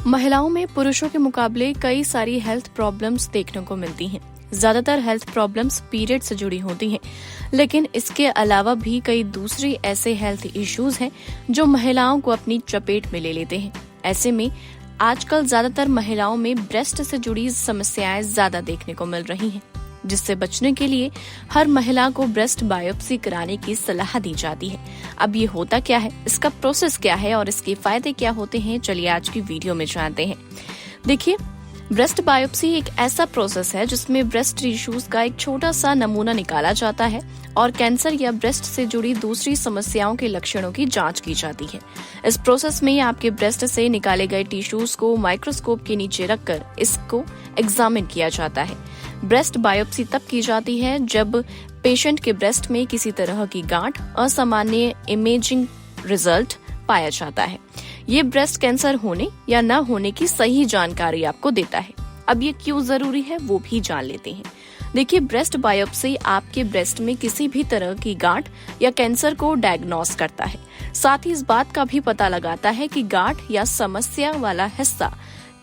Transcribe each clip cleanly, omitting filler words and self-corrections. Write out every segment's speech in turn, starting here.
महिलाओं में पुरुषों के मुकाबले कई सारी हेल्थ प्रॉब्लम्स देखने को मिलती हैं। ज्यादातर हेल्थ प्रॉब्लम्स पीरियड से जुड़ी होती हैं, लेकिन इसके अलावा भी कई दूसरी ऐसे हेल्थ इश्यूज हैं जो महिलाओं को अपनी चपेट में ले लेते हैं। ऐसे में आजकल ज्यादातर महिलाओं में ब्रेस्ट से जुड़ी समस्याएं ज्यादा देखने को मिल रही हैं, जिससे बचने के लिए हर महिला को ब्रेस्ट बायोप्सी कराने की सलाह दी जाती है। अब ये होता क्या है, इसका प्रोसेस क्या है और इसके फायदे क्या होते हैं, चलिए आज की वीडियो में जानते हैं। देखिए, ब्रेस्ट बायोप्सी एक ऐसा प्रोसेस है जिसमें ब्रेस्ट टिश्यूज का एक छोटा सा नमूना निकाला जाता है और कैंसर या ब्रेस्ट से जुड़ी दूसरी समस्याओं के लक्षणों की जांच की जाती है। इस प्रोसेस में आपके ब्रेस्ट से निकाले गए टिश्यूज को माइक्रोस्कोप के नीचे रखकर इसको एग्जामिन किया जाता है। ब्रेस्ट बायोप्सी तब की जाती है जब पेशेंट के ब्रेस्ट में किसी तरह की गांठ, असामान्य इमेजिंग रिजल्ट पाया जाता है। ये ब्रेस्ट कैंसर होने या न होने की सही जानकारी आपको देता है। अब ये क्यों जरूरी है वो भी जान लेते हैं। देखिए, ब्रेस्ट बायोप्सी आपके ब्रेस्ट में किसी भी तरह की गांठ या कैंसर को डायग्नोस करता है। साथ ही इस बात का भी पता लगाता है कि गांठ या समस्या वाला हिस्सा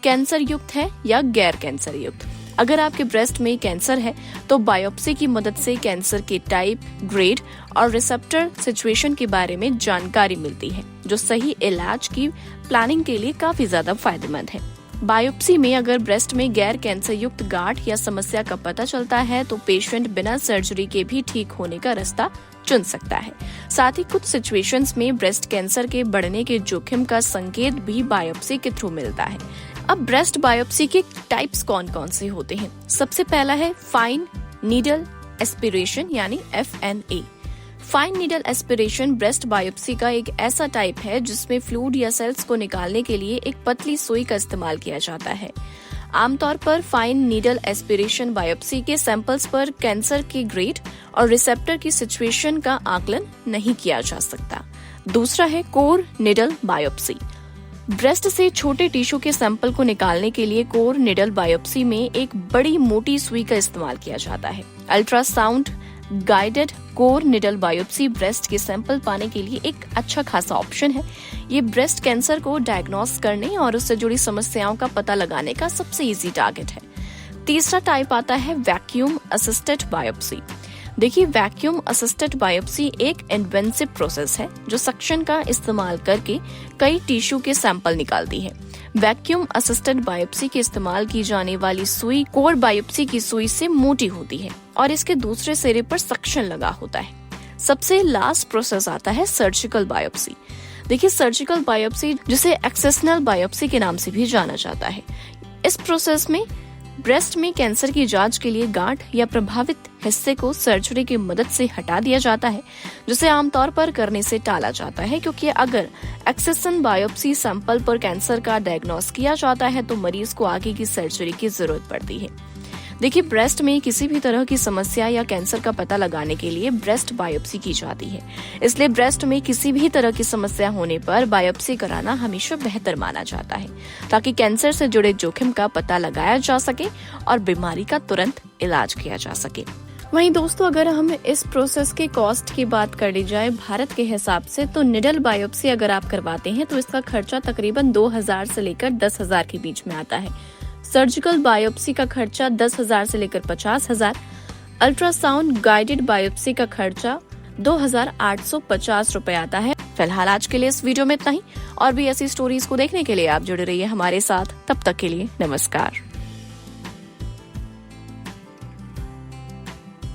कैंसर युक्त है या गैर कैंसर युक्त। अगर आपके ब्रेस्ट में कैंसर है तो बायोप्सी की मदद से कैंसर के टाइप, ग्रेड और रिसेप्टर सिचुएशन के बारे में जानकारी मिलती है, जो सही इलाज की प्लानिंग के लिए काफी ज्यादा फायदेमंद है। बायोप्सी में अगर ब्रेस्ट में गैर कैंसर युक्त गांठ या समस्या का पता चलता है तो पेशेंट बिना सर्जरी के भी ठीक होने का रास्ता चुन सकता है। साथ ही कुछ सिचुएशंस में ब्रेस्ट कैंसर के बढ़ने के जोखिम का संकेत भी बायोप्सी के थ्रू मिलता है। अब ब्रेस्ट बायोप्सी के टाइप्स कौन कौन से होते हैं? सबसे पहला है फाइन नीडल एस्पिरेशन यानी FNA। Fine needle aspiration breast biopsy का एक ऐसा टाइप है जिसमें फ्लूइड या सेल्स को निकालने के लिए एक पतली सुई का इस्तेमाल किया जाता है। आमतौर पर फाइन नीडल एस्पिरेशन बायोप्सी के सैंपल्स पर कैंसर के ग्रेड और रिसेप्टर की सिचुएशन का आकलन नहीं किया जा सकता। दूसरा है कोर नीडल बायोप्सी। ब्रेस्ट से छोटे टिश्यू के सैंपल को निकालने के लिए कोर नीडल बायोप्सी में एक बड़ी मोटी सुई का इस्तेमाल किया जाता है। Ultrasound guided core needle biopsy breast के सैंपल पाने के लिए एक अच्छा खासा ऑप्शन है। ये ब्रेस्ट कैंसर को डायग्नोस करने और उससे जुड़ी समस्याओं का पता लगाने का सबसे इजी टारगेट है। तीसरा टाइप आता है वैक्यूम असिस्टेड बायोप्सी। देखिए, वैक्यूम असिस्टेड बायोप्सी एक इन्वेंसिव प्रोसेस है जो सक्शन का इस्तेमाल करके कई टिश्यू के सैंपल निकालती है। वैक्यूम असिस्टेड बायोप्सी के इस्तेमाल की जाने वाली सुई कोर बायोप्सी की सुई से मोटी होती है और इसके दूसरे सिरे पर सक्शन लगा होता है। सबसे लास्ट प्रोसेस आता है सर्जिकल बायोप्सी। देखिए, सर्जिकल बायोप्सी जिसे एक्सेशनल बायोप्सी के नाम से भी जाना जाता है। इस प्रोसेस में ब्रेस्ट में कैंसर की जांच के लिए गांठ या प्रभावित हिस्से को सर्जरी की मदद से हटा दिया जाता है, जिसे आमतौर पर करने से टाला जाता है, क्योंकि अगर एक्सेशन बायोप्सी सैंपल पर कैंसर का डायग्नोस किया जाता है तो मरीज को आगे की सर्जरी की जरूरत पड़ती है। देखिए, ब्रेस्ट में किसी भी तरह की समस्या या कैंसर का पता लगाने के लिए ब्रेस्ट बायोप्सी की जाती है। इसलिए ब्रेस्ट में किसी भी तरह की समस्या होने पर बायोप्सी कराना हमेशा बेहतर माना जाता है, ताकि कैंसर से जुड़े जोखिम का पता लगाया जा सके और बीमारी का तुरंत इलाज किया जा सके। वहीं दोस्तों, अगर हम इस प्रोसेस के कॉस्ट की बात कर ली जाए भारत के हिसाब से, तो निडल बायोप्सी अगर आप करवाते हैं तो इसका खर्चा तकरीबन 2000 से लेकर 10,000 के बीच में आता है। सर्जिकल बायोप्सी का खर्चा 10,000 से लेकर 50,000। अल्ट्रासाउंड गाइडेड बायोप्सी का खर्चा 2,850 रुपए आता है। फिलहाल आज के लिए इस वीडियो में इतना ही। और भी ऐसी स्टोरीज को देखने के लिए आप जुड़े रहिए हमारे साथ। तब तक के लिए नमस्कार।